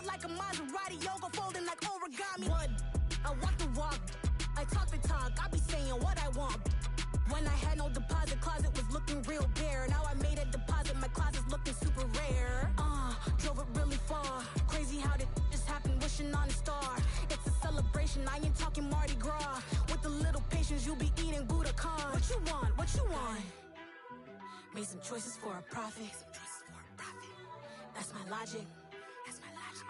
it like a Maserati, yoga folding like origami. What? I walk the walk, I talk the talk, I be saying what I want. When I had no deposit, closet was looking real bare. Now I made a deposit, my closet's looking super rare. Drove it really far. Crazy how did just happen, wishing on a star. It's a celebration, I ain't talking Mardi Gras. With a little patience, you'll be eating Budokan. What you want? What you want? Made some choices for a profit. That's my logic.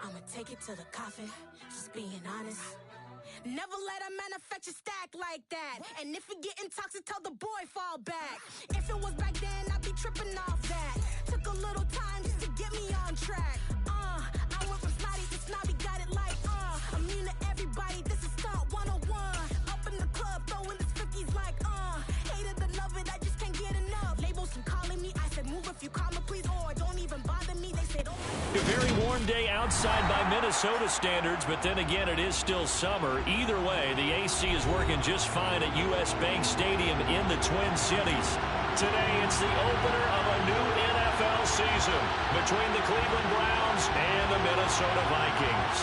I'ma take it to the coffin. Just being honest. Never let a manufacture stack like that. And if it getting toxic, tell the boy fall back. If it was back then, I'd be tripping off that. Took a little time just to get me on track. I went from snotty to snobby, got it like, immune to everybody, this is stunt 101. Up in the club, throwing this 50s like, hate it, I love it, I just can't get enough. Labels from calling me, I said move if you call me please, or don't even bother me, they said A very warm day outside by Minnesota standards, but then again, it is still summer. Either way, the AC is working just fine at U.S. Bank Stadium in the Twin Cities. Today, it's the opener of a new NFL season between the Cleveland Browns and the Minnesota Vikings.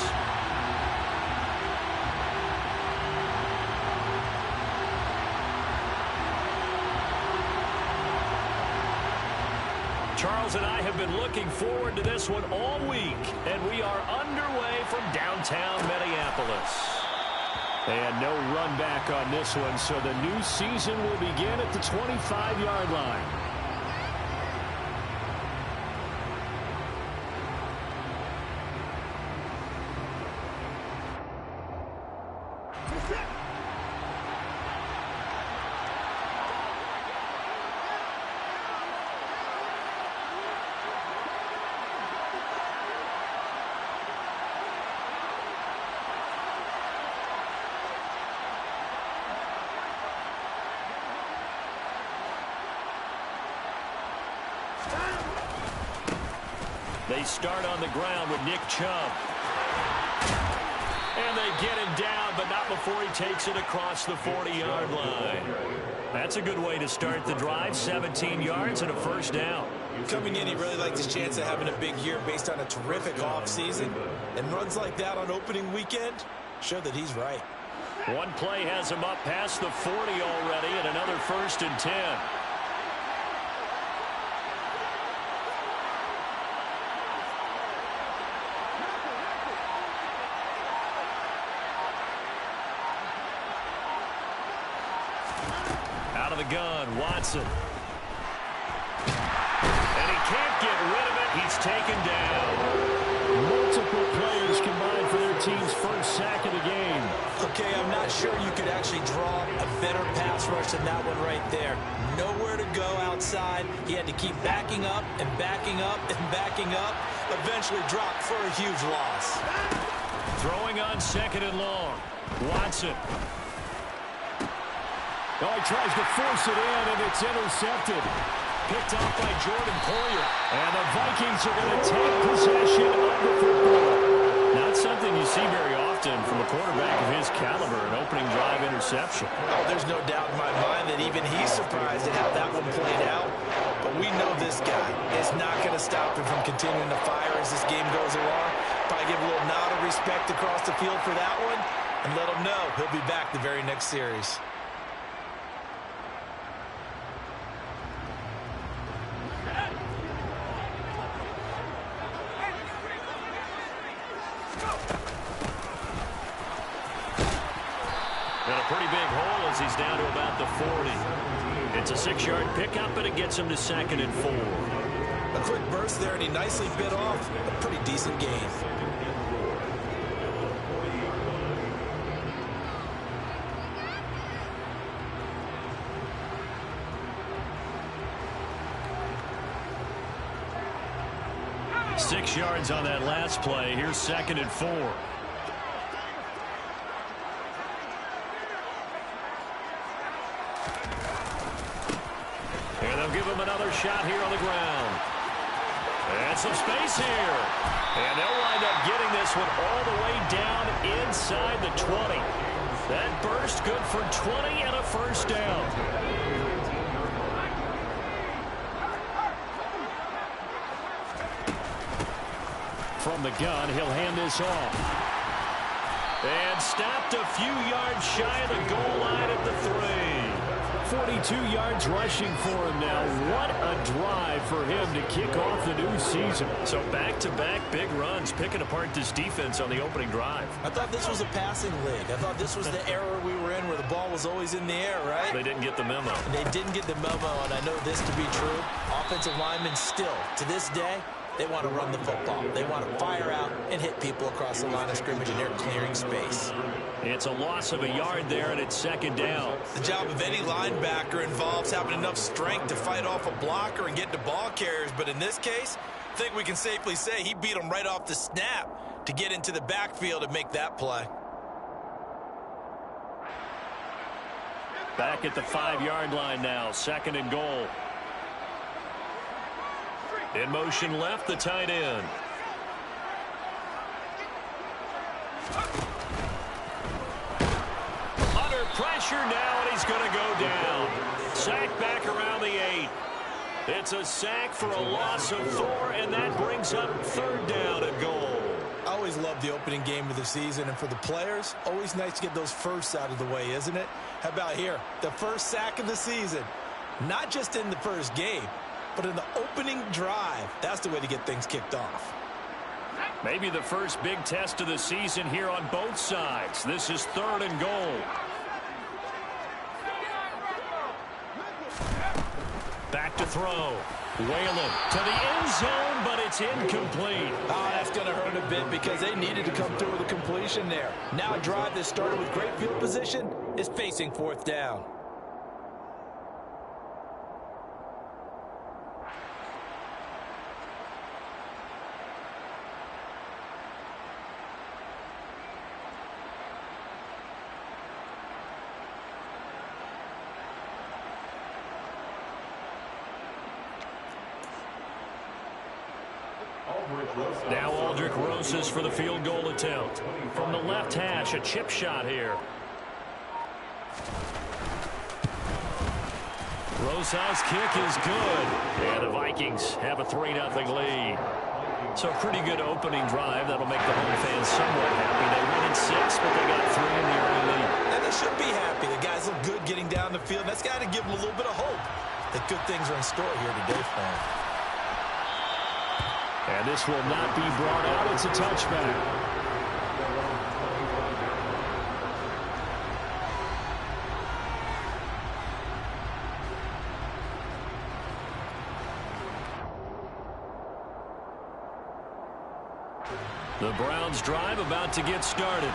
Charles and I have been looking forward to this one all week, and we are underway from downtown Minneapolis. And no run back on this one, so the new season will begin at the 25-yard line. They start on the ground with Nick Chubb. And they get him down, but not before he takes it across the 40-yard line. That's a good way to start the drive, 17 yards and a first down. Coming in, he really liked his chance of having a big year based on a terrific offseason. And runs like that on opening weekend show that he's right. One play has him up past the 40 already, and another 1st and 10. Out of the gun, Watson. And he can't get rid of it. He's taken down. Multiple players combined for their team's first sack of the game. Okay, I'm not sure you could actually draw a better pass rush than that one right there. Nowhere to go outside. He had to keep backing up and backing up and backing up. Eventually dropped for a huge loss. Throwing on 2nd and long. Watson. Oh, he tries to force it in, and it's intercepted. Picked off by Jordan Poyer. And the Vikings are going to take possession of the football. Not something you see very often from a quarterback of his caliber, an opening drive interception. Oh, there's no doubt in my mind that even he's surprised at how that one played out. But we know this guy is not going to stop him from continuing to fire as this game goes along. Probably give a little nod of respect across the field for that one and let him know he'll be back the very next series. And a pretty big hole as he's down to about the 40. It's a 6-yard pickup, and it gets him to 2nd and 4. A quick burst there, and he nicely bit off a pretty decent gain. Six yards on that last play. Here's 2nd and 4. And they'll give him another shot here on the ground. And some space here. And they'll wind up getting this one all the way down inside the 20. That burst good for 20 and a first down. From the gun, he'll hand this off. And stopped a few yards shy of the goal line at the 3. 42 yards rushing for him now. What a drive for him to kick off the new season. So back-to-back big runs, picking apart this defense on the opening drive. I thought this was a passing league. I thought this was the era we were in where the ball was always in the air, right? They didn't get the memo. And they didn't get the memo, and I know this to be true. Offensive linemen still, to this day, they want to run the football. They want to fire out and hit people across the line of scrimmage, and they're clearing space. It's a loss of a yard there, and it's second down. The job of any linebacker involves having enough strength to fight off a blocker and get to ball carriers. But in this case, I think we can safely say he beat him right off the snap to get into the backfield and make that play. Back at the 5-yard line now, second and goal. In motion left, the tight end. Under pressure now, and he's going to go down. Sack back around the 8. It's a sack for a loss of 4, and that brings up third down and goal. I always love the opening game of the season, and for the players, always nice to get those firsts out of the way, isn't it? How about here? The first sack of the season. Not just in the first game, but in the opening drive. That's the way to get things kicked off. Maybe the first big test of the season here on both sides. This is third and goal. Back to throw. Whalen to the end zone, but it's incomplete. Oh, that's going to hurt a bit because they needed to come through with a completion there. Now a drive that started with great field position is facing fourth down. Now Aldrich Rosas for the field goal attempt. From the left hash, a chip shot here. Rosas' kick is good. And the Vikings have a 3-0 lead. So a pretty good opening drive. That'll make the home fans somewhat happy. They win in 6, but they got 3 in the early lead. And they should be happy. The guys look good getting down the field. That's got to give them a little bit of hope that good things are in store here today for them. And this will not be brought out. It's a touchback. The Browns drive about to get started.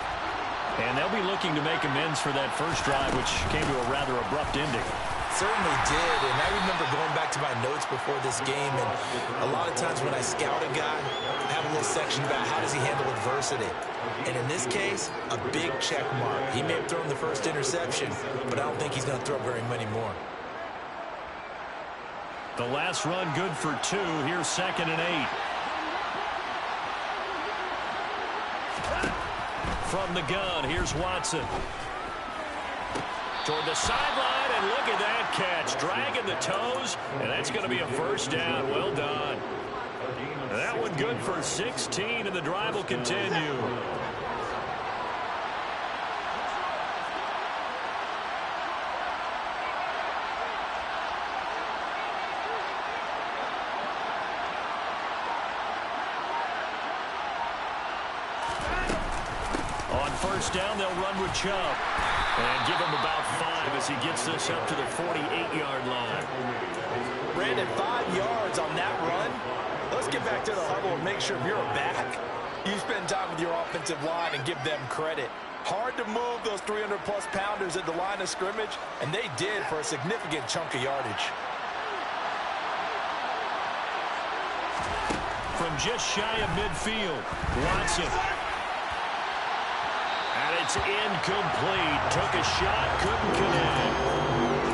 And they'll be looking to make amends for that first drive, which came to a rather abrupt ending. Certainly did, and I remember going back to my notes before this game, and a lot of times when I scout a guy, I have a little section about how does he handle adversity. And in this case, a big check mark. He may have thrown the first interception, but I don't think he's going to throw very many more. The last run good for 2. Here's second and 8. From the gun, here's Watson. Toward the sideline, and look at that catch. Dragging the toes, and that's going to be a first down. Well done. And that one good for 16, and the drive will continue. On first down, they'll run with Chubb. And give him about 5 as he gets this up to the 48-yard line. Brandon, 5 yards on that run. Let's get back to the huddle and make sure if you're a back, you spend time with your offensive line and give them credit. Hard to move those 300-plus pounders at the line of scrimmage, and they did for a significant chunk of yardage. From just shy of midfield, Watson. It's incomplete. Took a shot, couldn't connect.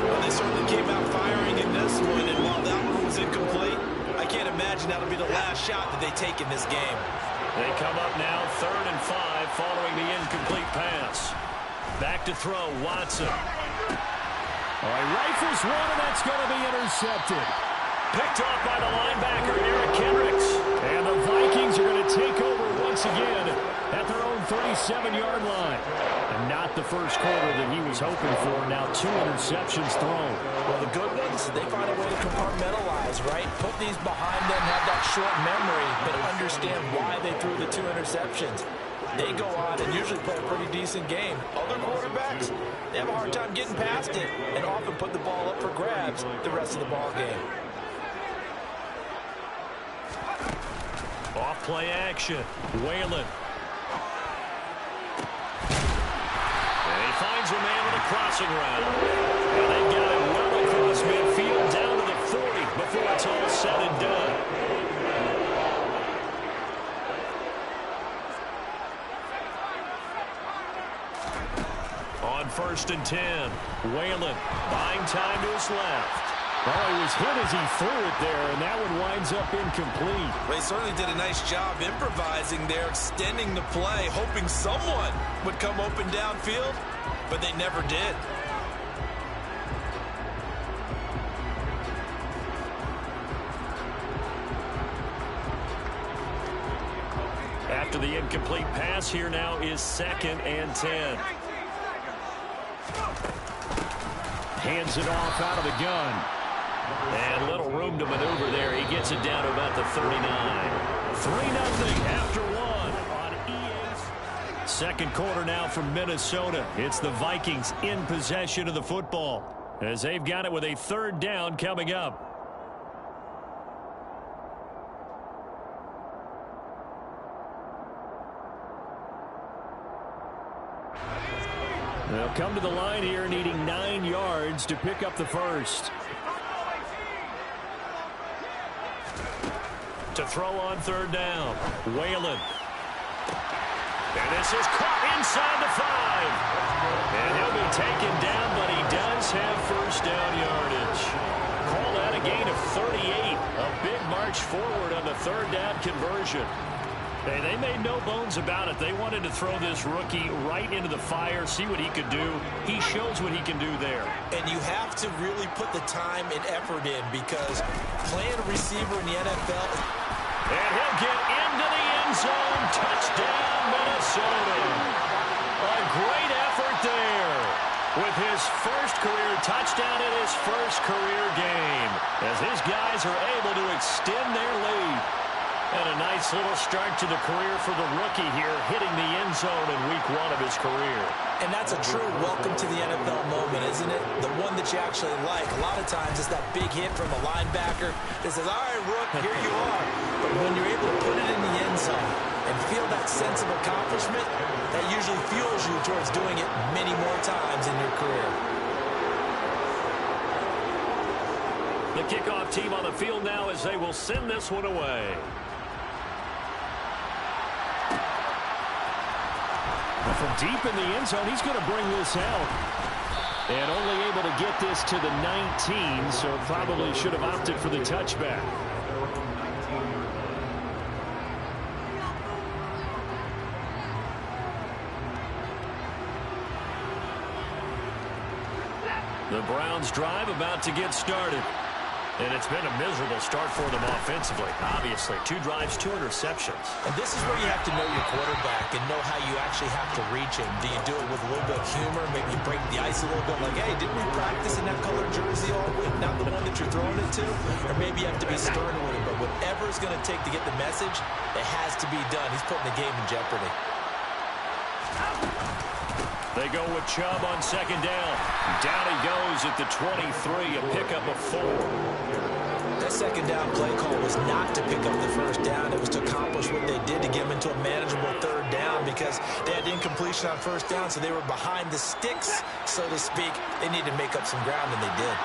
Well, they certainly came out firing in this one, and while that one was incomplete, I can't imagine that'll be the last shot that they take in this game. They come up now, 3rd and 5, following the incomplete pass. Back to throw, Watson. All right, rifles one, and that's going to be intercepted. Picked off by the linebacker, Eric Kendricks. And the Vikings are going to take over once again at their own 37-yard line. And not the first quarter that he was hoping for. Now 2 interceptions thrown. Well, the good ones, they find a way to compartmentalize, right? Put these behind them, have that short memory, but understand why they threw the 2 interceptions. They go on and usually play a pretty decent game. Other quarterbacks, they have a hard time getting past it and often put the ball up for grabs the rest of the ball game. Off play action. Whalen. And he finds a man with a crossing route. And they've got him well across midfield down to the 40 before it's all said and done. On 1st and 10, Whalen buying time to his left. Oh, he was hit as he threw it there, and that one winds up incomplete. Well, he certainly did a nice job improvising there, extending the play, hoping someone would come open downfield, but they never did. After the incomplete pass, here now is 2nd and 10. Hands it off out of the gun. And little room to maneuver there. He gets it down to about the 39. 3-0 after 1 on EA's. Second quarter now from Minnesota. It's the Vikings in possession of the football as they've got it with a 3rd down coming up. They'll come to the line here needing 9 yards to pick up the first. To throw on 3rd down. Whalen. And this is caught inside the 5. And he'll be taken down, but he does have 1st down yardage. Call that a gain of 38. A big march forward on the 3rd down conversion. Hey, they made no bones about it. They wanted to throw this rookie right into the fire, see what he could do. He shows what he can do there. And you have to really put the time and effort in because playing a receiver in the NFL. And he'll get into the end zone. Touchdown, Minnesota. A great effort there with his first career touchdown in his first career game as his guys are able to extend their lead. And a nice little start to the career for the rookie here, hitting the end zone in week 1 of his career. And that's a true welcome to the NFL moment, isn't it? The one that you actually like. A lot of times it's that big hit from a linebacker that says, all right, Rook, here you are. But when you're able to put it in the end zone and feel that sense of accomplishment, that usually fuels you towards doing it many more times in your career. The kickoff team on the field now as they will send this one away. From deep in the end zone, he's going to bring this out. And only able to get this to the 19, so probably should have opted for the touchback. The Browns drive about to get started. And it's been a miserable start for them offensively. Obviously, 2 drives, 2 interceptions. And this is where you have to know your quarterback and know how you actually have to reach him. Do you do it with a little bit of humor? Maybe you break the ice a little bit like, hey, didn't we practice in that colored jersey all week? Not the one that you're throwing it to? Or maybe you have to be stern with him. But whatever it's going to take to get the message, it has to be done. He's putting the game in jeopardy. They go with Chubb on 2nd down. Down he goes at the 23, a pickup of 4. That 2nd down play call was not to pick up the 1st down. It was to accomplish what they did to get them into a manageable 3rd down because they had incompletion on 1st down, so they were behind the sticks, so to speak. They needed to make up some ground, and they did.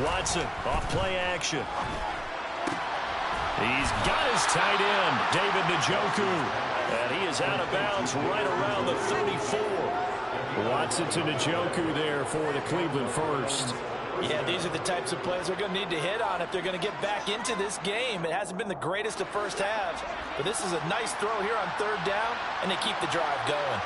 Watson, off play action. He's got his tight end, David Njoku. And he is out of bounds right around the 34. Watson to Njoku there for the Cleveland first. Yeah, these are the types of plays they're going to need to hit on if they're going to get back into this game. It hasn't been the greatest of first halves, but this is a nice throw here on third down, and they keep the drive going.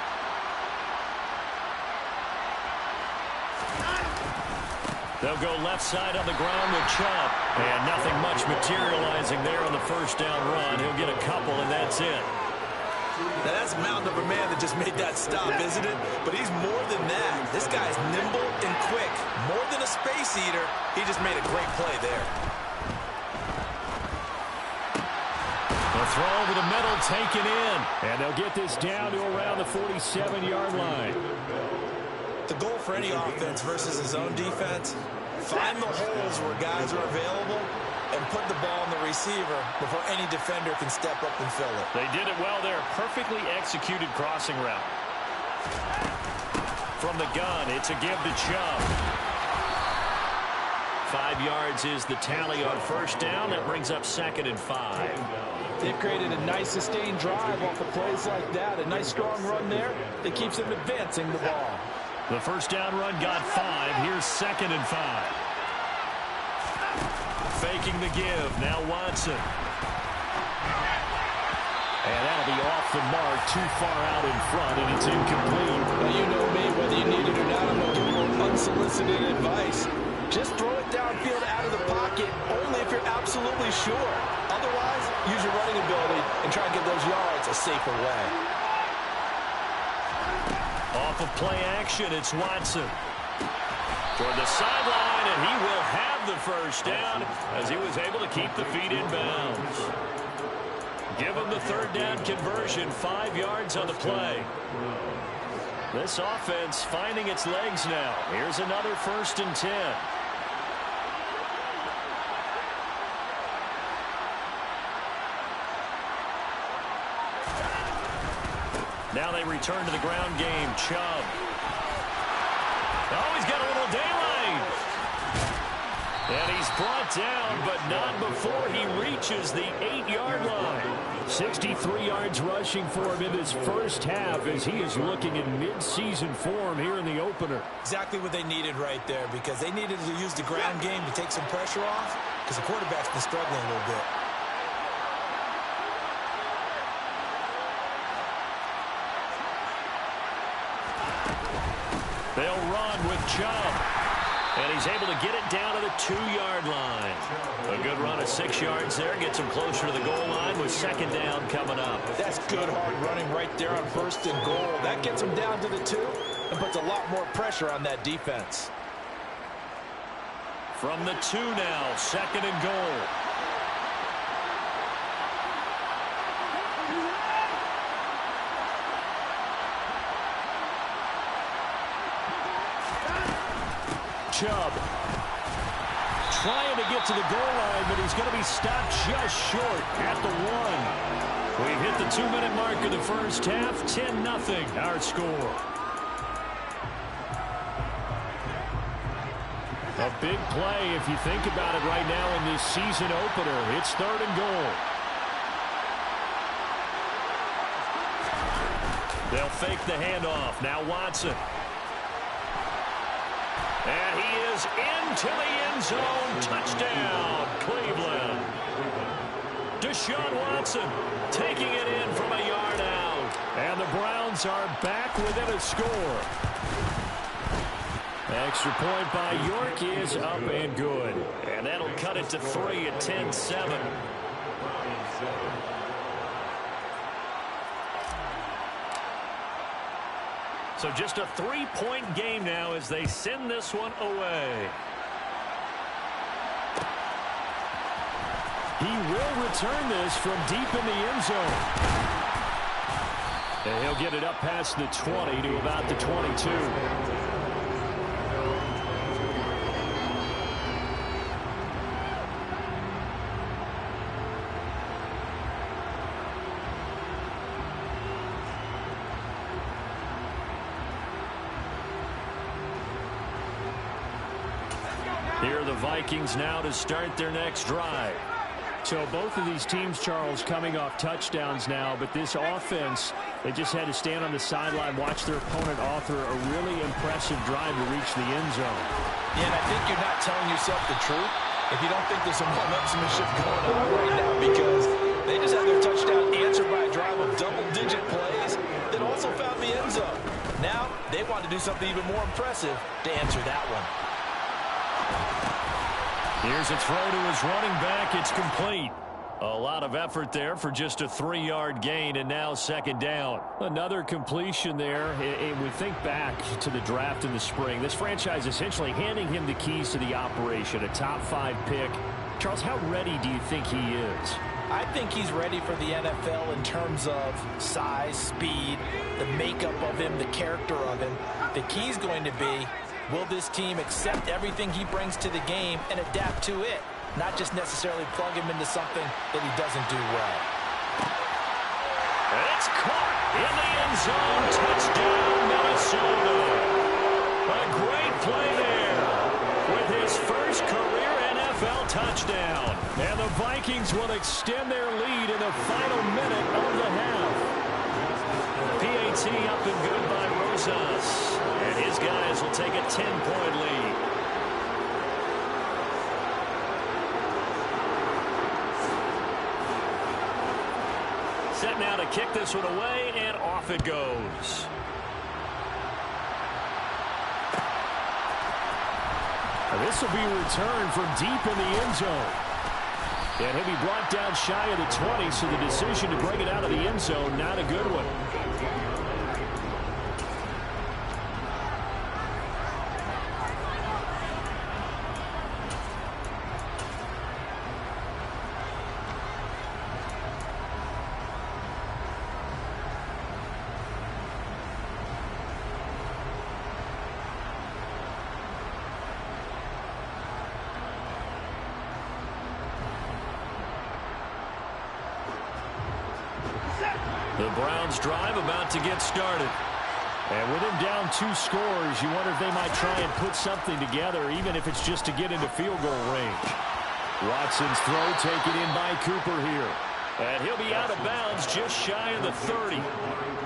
They'll go left side on the ground with Chubb. And nothing much materializing there on the first down run. He'll get a couple, and that's it. Now, that's a mountain of a man that just made that stop, isn't it? But he's more than that. This guy's nimble and quick. More than a space eater, he just made a great play there. The throw over the middle taken in. And they'll get this down to around the 47-yard line. The goal for any offense versus his own defense, find the holes where guys are available and put the ball in the receiver before any defender can step up and fill it. They did it well there. Perfectly executed crossing route. From the gun, it's a give to Chubb. 5 yards is the tally on first down. That brings up 2nd and 5. They've created a nice sustained drive off of plays like that. A nice strong run there that keeps them advancing the ball. The first down run got 5. Here's 2nd and 5. Faking the give. Now Watson. And that'll be off the mark. Too far out in front, and it's incomplete. Now, you know me, whether you need it or not, I'm going to give you a little unsolicited advice. Just throw it downfield out of the pocket, only if you're absolutely sure. Otherwise, use your running ability and try and get those yards a safer way. Off of play action, it's Watson. Toward the sideline, and he will have the first down as he was able to keep the feet in bounds. Give him the third down conversion, 5 yards on the play. This offense finding its legs now. Here's another 1st and 10. Now they return to the ground game. Chubb. Oh, he's got a little daylight. And he's brought down, but not before he reaches the 8-yard line. 63 yards rushing for him in this first half as he is looking in mid-season form here in the opener. Exactly what they needed right there, because they needed to use the ground game to take some pressure off, because the quarterback's been struggling a little bit. They'll run with Chubb. And he's able to get it down to the 2-yard line. A good run of 6 yards there. Gets him closer to the goal line with 2nd down coming up. That's good hard running right there on 1st and goal. That gets him down to the 2 and puts a lot more pressure on that defense. From the 2 now, 2nd and goal. Chubb trying to get to the goal line, but he's going to be stopped just short at the 1. We've hit the 2-minute mark of the first half. 10-0 our score. A big play if you think about it right now in this season opener. It's 3rd and goal. They'll fake the handoff. Now Watson. And he is into the end zone. Touchdown, Cleveland. Deshaun Watson taking it in from a yard out. And the Browns are back within a score. Extra point by York is up and good. And that'll cut it to 3 at 10-7. So just a 3-point game now as they send this one away. He will return this from deep in the end zone. And he'll get it up past the 20 to about the 22. Here are the Vikings now to start their next drive. So both of these teams, Charles, coming off touchdowns now, but this offense, they just had to stand on the sideline, watch their opponent author a really impressive drive to reach the end zone. Yeah, and I think you're not telling yourself the truth if you don't think there's some one-upsmanship going on right now, because they just had their touchdown answered by a drive of double-digit plays that also found the end zone. Now they want to do something even more impressive to answer that one. Here's a throw to his running back. It's complete. A lot of effort there for just a 3-yard gain, and now second down. Another completion there. And we think back to the draft in the spring. This franchise essentially handing him the keys to the operation, a top 5 pick. Charles, how ready do you think he is? I think he's ready for the NFL in terms of size, speed, the makeup of him, the character of him. The key's going to be, will this team accept everything he brings to the game and adapt to it? Not just necessarily plug him into something that he doesn't do well. And it's caught in the end zone. Touchdown, Minnesota. A great play there with his first career NFL touchdown. And the Vikings will extend their lead in the final minute of the half. PAT up and good by Rosas. And his guys will take a 10-point lead. Set now to kick this one away, and off it goes. This will be returned from deep in the end zone. And he'll be brought down shy of the 20, so the decision to bring it out of the end zone, not a good one. The Browns drive about to get started. And with him down 2 scores, you wonder if they might try and put something together, even if it's just to get into field goal range. Watson's throw taken in by Cooper here. And he'll be out of bounds just shy of the 30.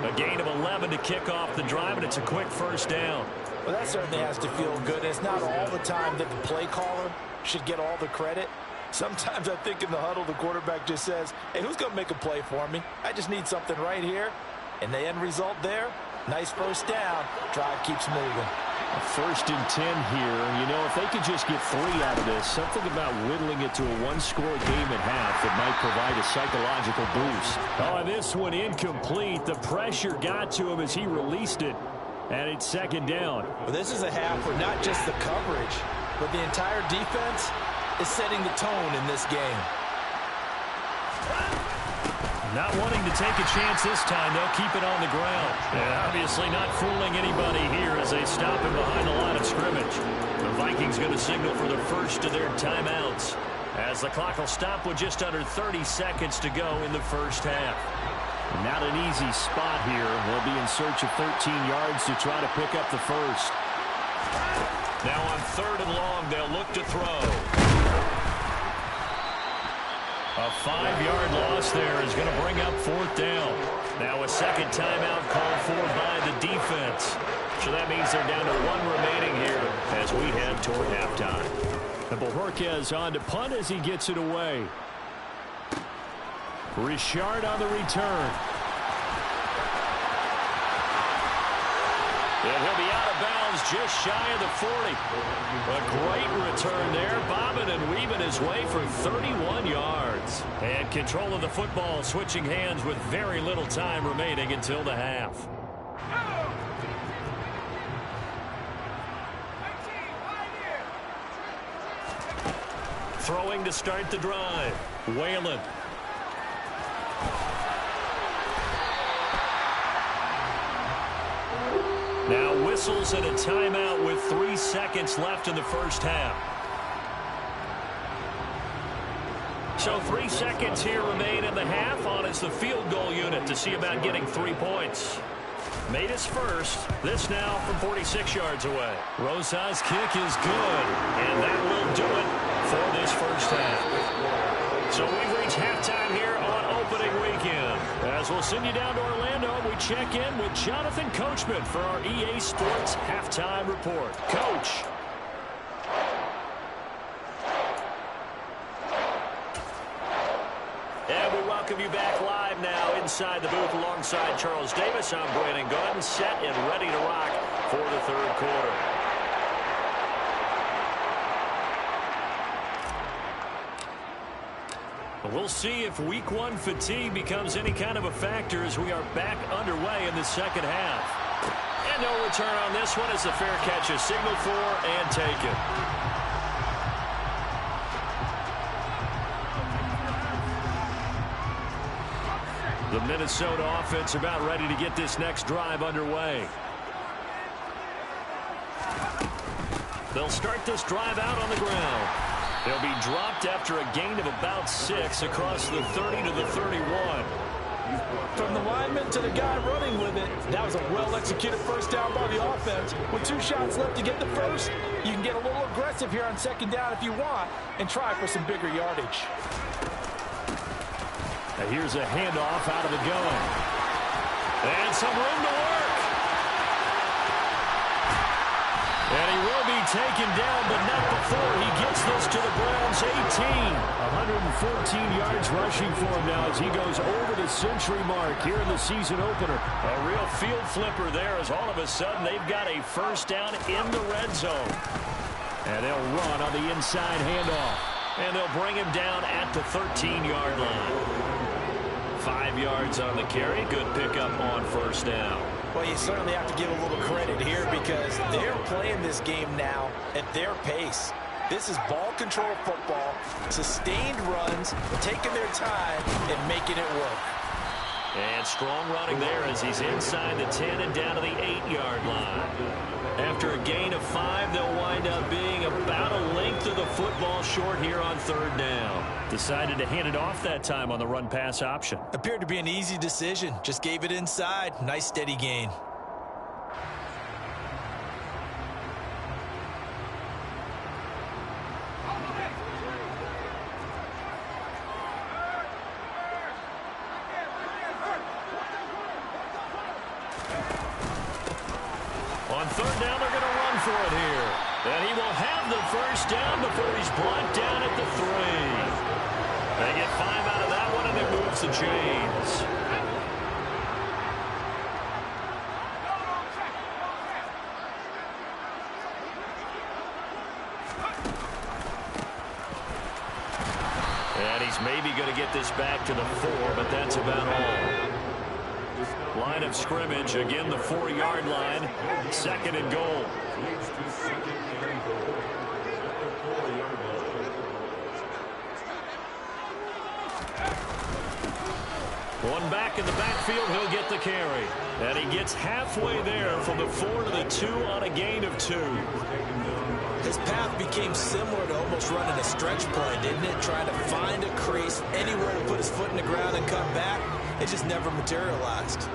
A gain of 11 to kick off the drive, and it's a quick first down. Well, that certainly has to feel good. It's not all the time that the play caller should get all the credit. Sometimes I think in the huddle, the quarterback just says, hey, who's going to make a play for me? I just need something right here. And the end result there, nice first down. Drive keeps moving. First and 10 here. You know, if they could just get 3 out of this, something about whittling it to a 1-score game at half that might provide a psychological boost. Oh, and this one incomplete. The pressure got to him as he released it. And it's second down. Well, this is a half where not just the coverage, but the entire defense is setting the tone in this game. Not wanting to take a chance this time, they'll keep it on the ground. And obviously not fooling anybody here as they stop him behind the line of scrimmage. The Vikings going to signal for the first of their timeouts, as the clock will stop with just under 30 seconds to go in the first half. Not an easy spot here. They'll be in search of 13 yards to try to pick up the first. Now on 3rd and long, they'll look to throw. A 5-yard loss there is going to bring up 4th down. Now a second timeout called for by the defense. So that means they're down to 1 remaining here as we head toward halftime. And Bojorquez on to punt as he gets it away. Richard on the return. And he'll be out of bounds just shy of the 40. A great return there, bobbing and weaving his way for 31 yards. And control of the football switching hands with very little time remaining until the half. Throwing to start the drive, Whalen. Now whistles and a timeout with 3 seconds left in the first half. So 3 seconds here remain in the half on as the field goal unit to see about getting 3 points. Made his first. This now from 46 yards away. Rosas' kick is good, and that will do it for this first half. So we've reached halftime here on opening weekend. As we'll send you down to Orlando, we check in with Jonathan Coachman for our EA Sports Halftime Report. Coach. welcome you back live now inside the booth alongside Charles Davis. I'm Brandon Gunn, set and ready to rock for the third quarter. We'll see if week one fatigue becomes any kind of a factor as we are back underway in the second half. And no return on this one as the fair catch is signaled for and taken. The Minnesota offense about ready to get this next drive underway. They'll start this drive out on the ground. They'll be dropped after a gain of about 6 across the 30 to the 31. From the lineman to the guy running with it, that was a well-executed first down by the offense. With 2 shots left to get the first, you can get a little aggressive here on second down if you want and try for some bigger yardage. Now here's a handoff out of the gun. And some room to work. And he will be taken down, but not before he gets this to the Browns' 18. 114 yards rushing for him now as he goes over the century mark here in the season opener. A real field flipper there as all of a sudden they've got a first down in the red zone. And they'll run on the inside handoff. And they'll bring him down at the 13-yard line. 5 yards on the carry. Good pickup on first down. Well, you certainly have to give a little credit here because they're playing this game now at their pace. This is ball control football, sustained runs, taking their time and making it work. And strong running there as he's inside the 10 and down to the 8-yard line. After a gain of 5, they'll wind up being about a length of the football short here on third down. Decided to hand it off that time on the run-pass option. Appeared to be an easy decision. Just gave it inside. Nice steady gain. On third down, they're going to run for it here. And he will have the first down before he's brought down at the 3. They get 5 out of that one, and it moves the chains. And he's maybe going to get this back to the 4, but that's about all. Line of scrimmage, again the 4-yard line, second and goal. One back in the backfield, he'll get the carry. And he gets halfway there from the 4 to the 2 on a gain of 2. His path became similar to almost running a stretch play, didn't it? Trying to find a crease, anywhere to put his foot in the ground and come back. It just never materialized.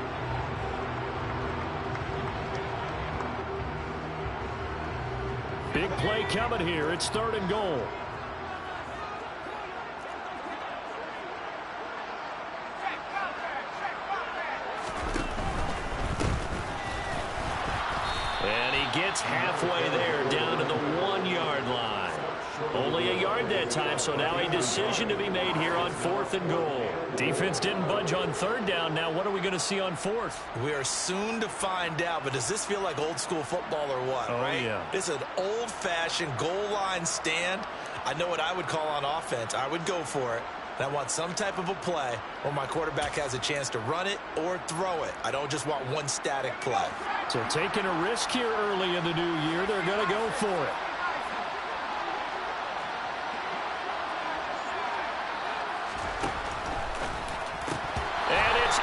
Big play coming here. It's third and goal. And he gets halfway there, down to the 1-yard line. Only a yard that time, so now a decision to be made here on fourth and goal. Defense didn't budge on third down. Now what are we going to see on fourth? We are soon to find out, but does this feel like old school football or what, right? Yeah. This is an old-fashioned goal line stand. I know what I would call on offense. I would go for it. And I want some type of a play where my quarterback has a chance to run it or throw it. I don't just want one static play. So taking a risk here early in the new year, they're going to go for it.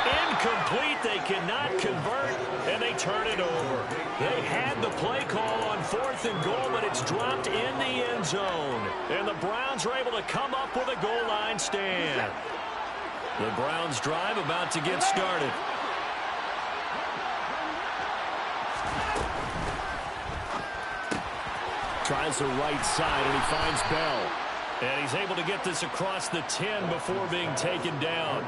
Incomplete. They cannot convert, and they turn it over. They had the play call on fourth and goal, but it's dropped in the end zone. And the Browns are able to come up with a goal line stand. The Browns drive about to get started. Tries the right side, and he finds Bell. And he's able to get this across the 10 before being taken down.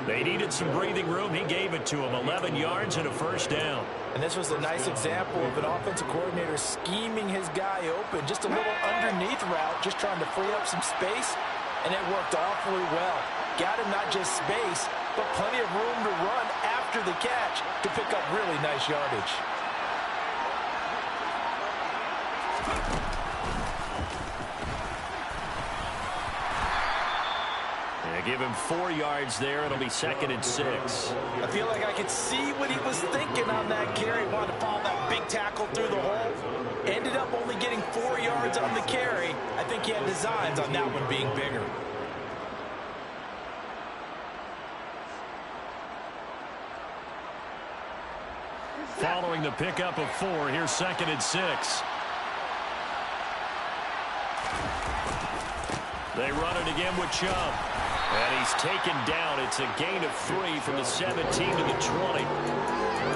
They needed some breathing room. He gave it to him. 11 yards and a first down. And this was a nice example of an offensive coordinator scheming his guy open. Just a little underneath route, just trying to free up some space. And it worked awfully well. got him not just space, but plenty of room to run after the catch to pick up really nice yardage. Give him 4 yards there. It'll be 2nd and 6. I feel like I could see what he was thinking on that carry. Wanted to follow that big tackle through the hole. Ended up only getting 4 yards on the carry. I think he had designs on that one being bigger. Following the pickup of 4, here's 2nd and 6. They run it again with Chubb. And he's taken down. It's a gain of 3 from the 17 to the 20.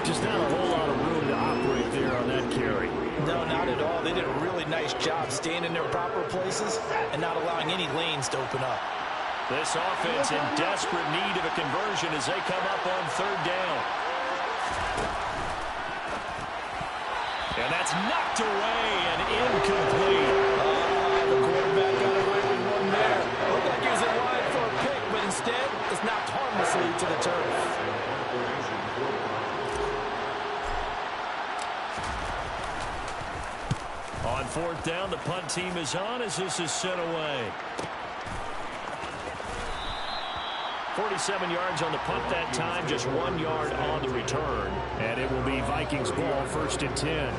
Just not a whole lot of room to operate there on that carry. No, not at all. They did a really nice job staying in their proper places and not allowing any lanes to open up. This offense in desperate need of a conversion as they come up on 3rd down. And that's knocked away and incomplete. The quarterback got away with one there. Looked like he was in line for a pick, but instead it's knocked harmlessly to the turf. On 4th down, the punt team is on as this is sent away. 47 yards on the punt that time, just 1 yard on the return. And it will be Vikings ball, 1st and 10.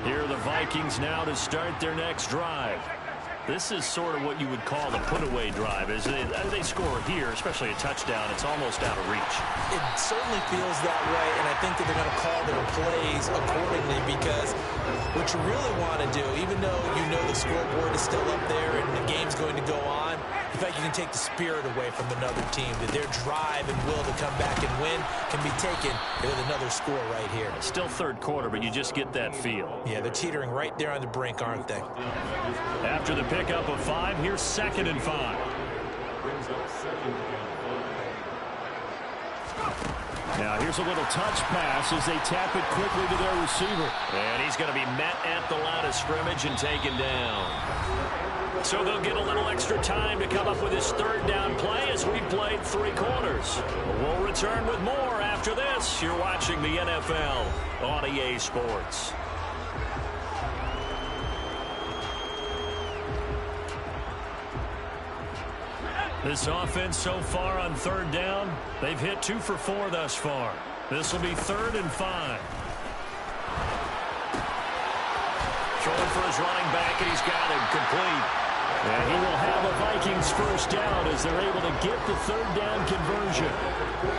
Here are the Vikings now to start their next drive. This is sort of what you would call a put-away drive. As they score here, especially a touchdown, it's almost out of reach. It certainly feels that way, and I think that they're going to call their plays accordingly because what you really want to do, even though you know the scoreboard is still up there and the game's going to go on, in fact, you can take the spirit away from another team, that their drive and will to come back and win can be taken with another score right here. It's still 3rd quarter, but you just get that feel. Yeah, they're teetering right there on the brink, aren't they? After the pickup of 5, here's 2nd and 5. Now here's a little touch pass as they tap it quickly to their receiver. And he's going to be met at the line of scrimmage and taken down. So they'll get a little extra time to come up with his 3rd down play as we played 3 quarters. We'll return with more after this. You're watching the NFL on EA Sports. This offense so far on 3rd down, they've hit 2 for 4 thus far. This will be 3rd and 5. Throwing for his running back, and he's got him complete. And he will have a Vikings 1st down as they're able to get the 3rd down conversion.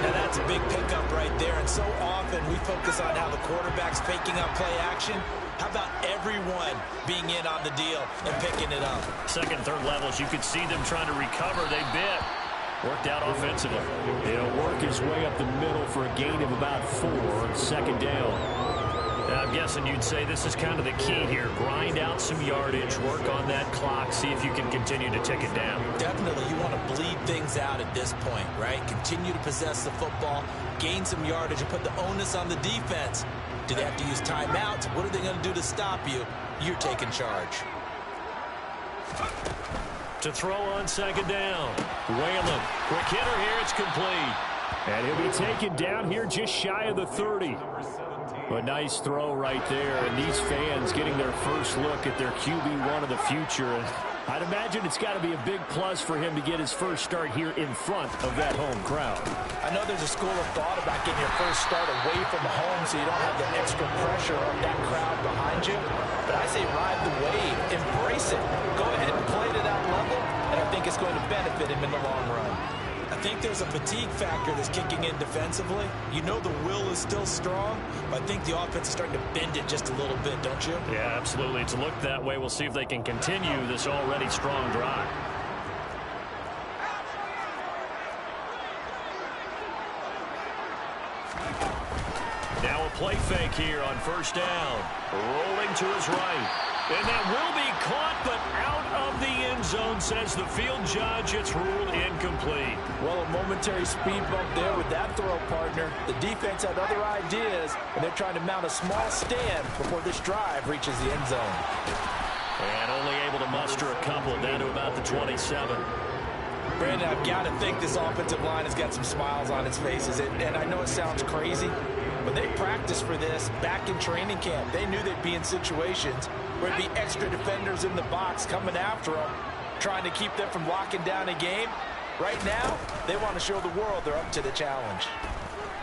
Now that's a big pickup right there, and so often we focus on how the quarterback's faking up play action. How about everyone being in on the deal and picking it up? 2nd, 3rd levels, you could see them trying to recover. They bit. Worked out offensively. He'll work his way up the middle for a gain of about 4 on 2nd down. Now, I'm guessing you'd say this is kind of the key here. Grind out some yardage, work on that clock, see if you can continue to tick it down. Definitely, you want to bleed things out at this point, right? Continue to possess the football, gain some yardage, and put the onus on the defense. Do they have to use timeouts? What are they going to do to stop you? You're taking charge. To throw on 2nd down. Whalen, quick hitter here, it's complete. And he'll be taken down here just shy of the 30. A nice throw right there, and these fans getting their first look at their QB1 of the future. And I'd imagine it's got to be a big plus for him to get his first start here in front of that home crowd. I know there's a school of thought about getting your first start away from home so you don't have the extra pressure of that crowd behind you. But I say ride the wave, embrace it. Go ahead and play to that level, and I think it's going to benefit him in the long run. I think there's a fatigue factor that's kicking in defensively. You know the will is still strong, but I think the offense is starting to bend it just a little bit, don't you? Yeah, absolutely. It's looked that way. We'll see if they can continue this already strong drive. Now a play fake here on 1st down. Rolling to his right. And that will be caught, but out of the end zone, says the field judge. It's ruled incomplete. Well, a momentary speed bump there with that throw, partner. The defense had other ideas, and they're trying to mount a small stand before this drive reaches the end zone. And only able to muster a couple down to about the 27. Brandon, I've got to think this offensive line has got some smiles on its faces. And I know it sounds crazy, but they practiced for this back in training camp. They knew they'd be in situations where there'd be extra defenders in the box coming after them, trying to keep them from locking down a game. Right now, they want to show the world they're up to the challenge.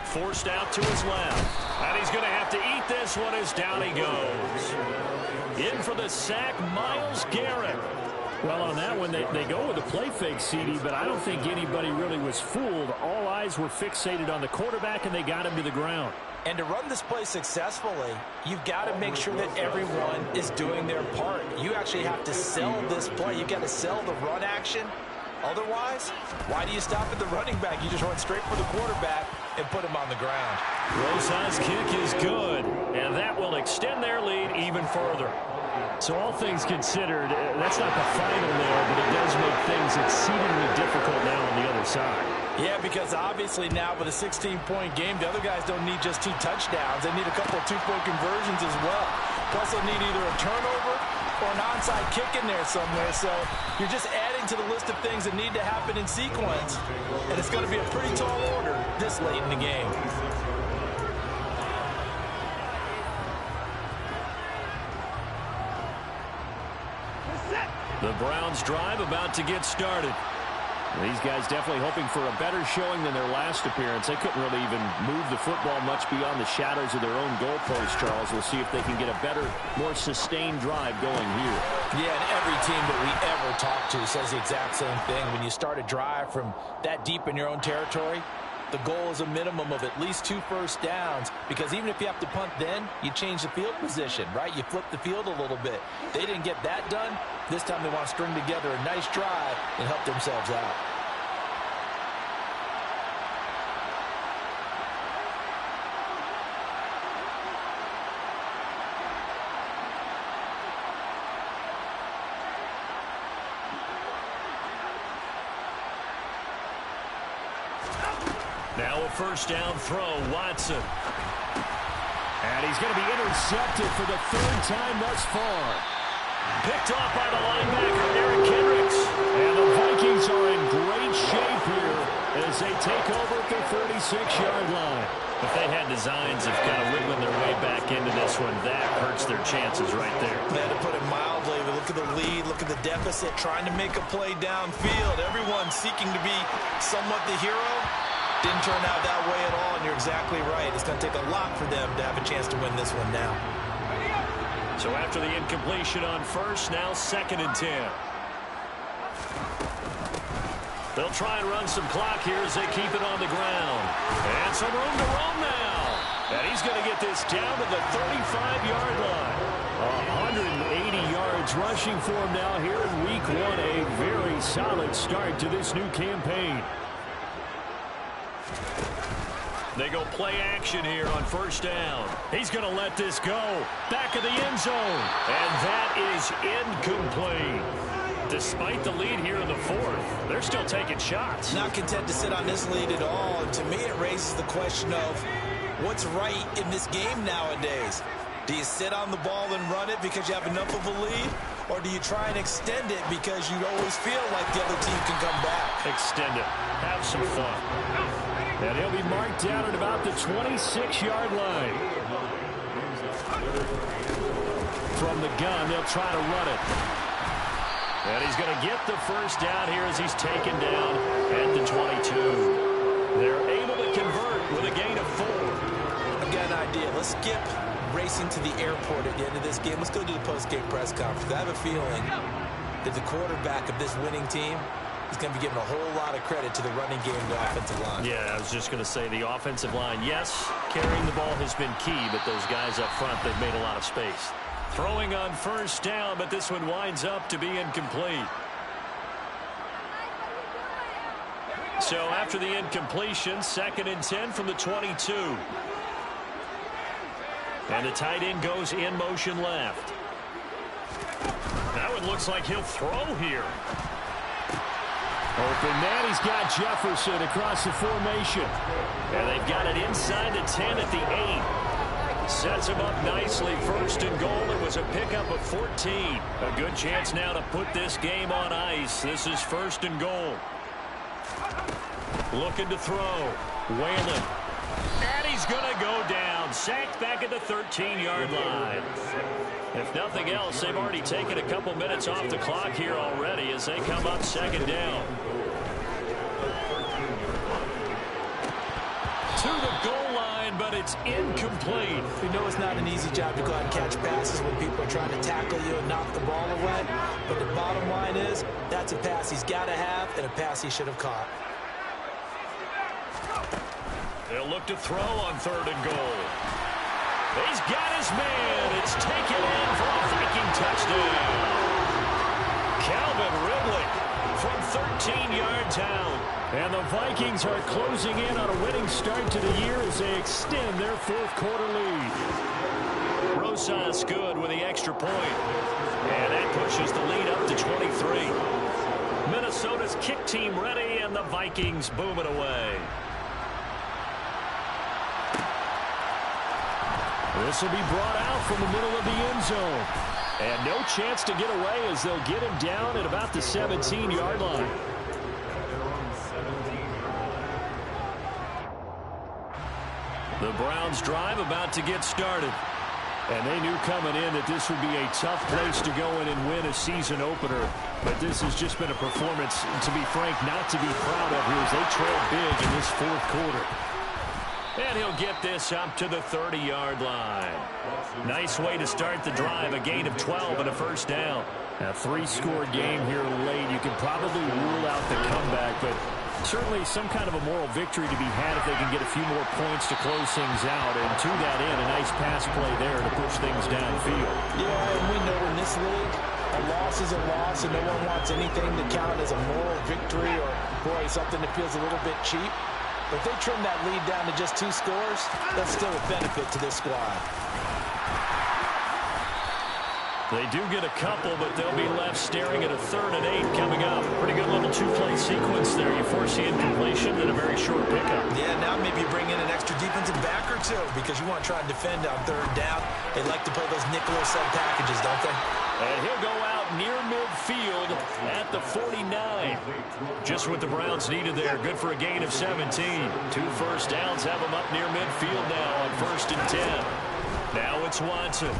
Forced out to his left. And he's going to have to eat this one as down he goes. In for the sack, Myles Garrett. Well, on that one, they go with a play fake, CD, but I don't think anybody really was fooled. All eyes were fixated on the quarterback, and they got him to the ground. And to run this play successfully, you've got to make sure that everyone is doing their part. You actually have to sell this play. You've got to sell the run action. Otherwise, why do you stop at the running back? You just run straight for the quarterback and put him on the ground. Rosa's kick is good, and that will extend their lead even further. So all things considered, that's not the final there, but it does make things exceedingly difficult now on the other side. Yeah, because obviously now with a 16-point game, the other guys don't need just 2 touchdowns. They need a couple of 2-point conversions as well. Plus they'll need either a turnover or an onside kick in there somewhere. So you're just adding to the list of things that need to happen in sequence. And it's going to be a pretty tall order this late in the game. The Browns drive about to get started. These guys definitely hoping for a better showing than their last appearance. They couldn't really even move the football much beyond the shadows of their own goalpost, Charles. We'll see if they can get a better, more sustained drive going here. Yeah, and every team that we ever talk to says the exact same thing. When you start a drive from that deep in your own territory, the goal is a minimum of at least 2 first downs, because even if you have to punt then, you change the field position, right? You flip the field a little bit. They didn't get that done. This time they want to string together a nice drive and help themselves out. Now a first down throw, Watson. And he's going to be intercepted for the 3rd time thus far. Picked off by the linebacker, Eric Kendricks. And the Vikings are in great shape here as they take over at the 36-yard line. If they had designs of kind of wiggling their way back into this one, that hurts their chances right there. Man, to put it mildly, look at the lead, look at the deficit, trying to make a play downfield. Everyone seeking to be somewhat the hero. Didn't turn out that way at all, and you're exactly right. It's going to take a lot for them to have a chance to win this one now. So after the incompletion on first, now 2nd and 10. They'll try and run some clock here as they keep it on the ground. And some room to roam now. And he's going to get this down to the 35-yard line. 180 yards rushing for him now here in week 1. A very solid start to this new campaign. They go play action here on first down. He's going to let this go. Back of the end zone. And that is incomplete. Despite the lead here in the 4th, they're still taking shots. Not content to sit on this lead at all. And to me, it raises the question of what's right in this game nowadays. Do you sit on the ball and run it because you have enough of a lead? Or do you try and extend it because you always feel like the other team can come back? Extend it. Have some fun. And he'll be marked down at about the 26-yard line. From the gun, they'll try to run it. And he's going to get the first down here as he's taken down at the 22. They're able to convert with a gain of 4. I've got an idea. Let's skip racing to the airport at the end of this game. Let's go to the post-game press conference. I have a feeling that the quarterback of this winning team is going to be giving a whole lot of credit to the running game and the offensive line. Yeah, I was just going to say the offensive line, yes, carrying the ball has been key, but those guys up front, they've made a lot of space. Throwing on first down, but this one winds up to be incomplete. So after the incompletion, 2nd and 10 from the 22. And the tight end goes in motion left. That one looks like he'll throw here. Open man, he's got Jefferson across the formation. And they've got it inside the 10 at the 8. Sets him up nicely. First and goal. It was a pickup of 14. A good chance now to put this game on ice. This is first and goal. Looking to throw. Whalen. And he's going to go down. Sacked back at the 13-yard line. If nothing else, they've already taken a couple minutes off the clock here already as they come up second down. To the goal line, but it's incomplete. We know it's not an easy job to go out and catch passes when people are trying to tackle you and knock the ball away. But the bottom line is, that's a pass he's got to have and a pass he should have caught. They'll look to throw on third and goal. He's got his man. It's taken in for a Viking touchdown. Calvin Ridley from 13 yards out. And the Vikings are closing in on a winning start to the year as they extend their fourth quarter lead. Rosas good with the extra point. And that pushes the lead up to 23. Minnesota's kick team ready, and the Vikings boom it away. This will be brought out from the middle of the end zone. And no chance to get away as they'll get him down at about the 17-yard line. The Browns drive about to get started. And they knew coming in that this would be a tough place to go in and win a season opener. But this has just been a performance, to be frank, not to be proud of here as they trail big in this fourth quarter. And he'll get this up to the 30-yard line. Nice way to start the drive, a gain of 12 and a first down. A three-score game here late. You can probably rule out the comeback, but certainly some kind of a moral victory to be had if they can get a few more points to close things out. And to that end, a nice pass play there to push things downfield. Yeah, and we know in this league, a loss is a loss, and no one wants anything to count as a moral victory or, boy, something that feels a little bit cheap. If they trim that lead down to just 2 scores, that's still a benefit to this squad. They do get a couple, but they'll be left staring at a 3rd and 8 coming up. Pretty good little 2-play sequence there. You force the incompletion, then a very short pickup. Yeah, now maybe you bring in an extra defensive back or two because you want to try and defend on 3rd down. They like to play those nickel sub packages, don't they? And he'll go out near midfield at the 49. Just what the Browns needed there. Good for a gain of 17. 2 first downs have them up near midfield now on 1st and 10. Now it's Watson.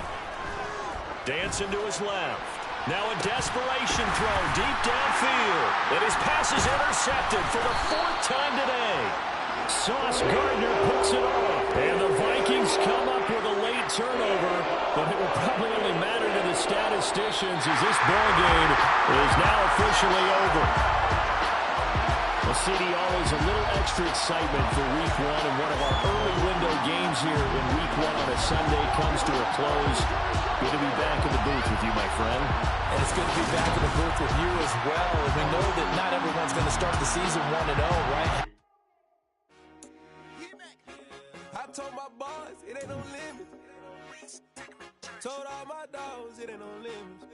Dancing to his left. Now a desperation throw deep downfield. And his pass is intercepted for the 4th time today. Sauce Gardner picks it off. And the Vikings come up with a late turnover. But it will probably only matter to the statisticians as this ball game is now officially over. Well, CD, always a little extra excitement for Week 1, and one of our early window games here in Week 1 on a Sunday comes to a close. Good to be back in the booth with you, my friend. And it's good to be back in the booth with you as well. And we know that not everyone's going to start the season 1-0, right? I told my boys it ain't no limits. Told all my dogs it ain't no limits.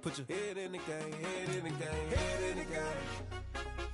Put your head in the game, head in the game, head in the game.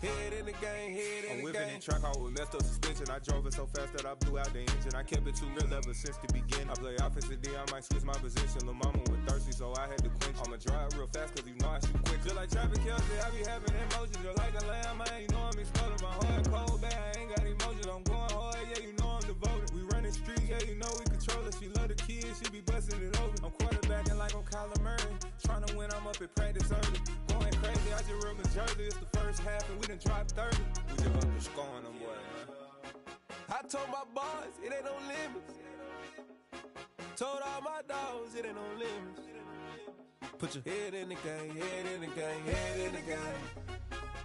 Head in the game, head in the game. I'm whipping in track out with messed up suspension. I drove it so fast that I blew out the engine. I kept it too real ever since the beginning. I play offensive D, I might switch my position. Lil' mama was thirsty, so I had to quench. I'ma drive real fast, cause you know I shoot quick. Just like traffic Kelsey, I be having emotions. Just like a lamb, man, you know I'm exploding. My heart cold, bad, I ain't got emotions. I'm going hard, yeah, you know I'm devoted. We running streets, yeah, you know we control it. She love the kids, she be busting it over. I'm quarterbacking like I'm Kyler Murray. Trying to win, I'm up at practice early. Going crazy, I just rub in Jersey. It's the first half, and we done dropped 30. We just up to scoring them, boy, man. I told my boys, it ain't no limits. Told all my dogs, it ain't no limits. Put your head in the game, head in the game, head in the game.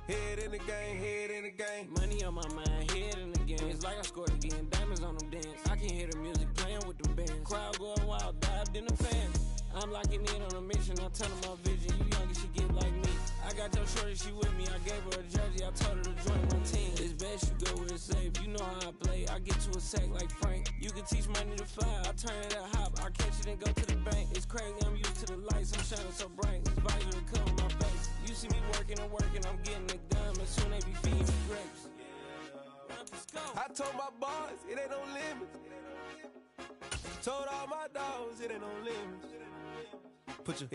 Head in the game, head in the game. Money on my mind, head in the game. It's like I scored again, diamonds on them dance. I can hear the music playing with them bands. Crowd going wild, dived in the fan. I'm locking in on a mission, I tell them my vision. You young, you should get like me. I got your shorty, she with me. I gave her a jersey, I told her to join my team. It's best you go where it's safe. You know how I play. I get to a sack like Frank. You can teach money to fly. I turn it that hop. I catch it and go to the bank. It's crazy, I'm used to the lights. I'm shining so bright. This visor to come on my face. You see me working and working. I'm getting it done. But soon they be feeding me grapes. I told my boys, it ain't no limits. Told all my dogs it ain't no limits. Put your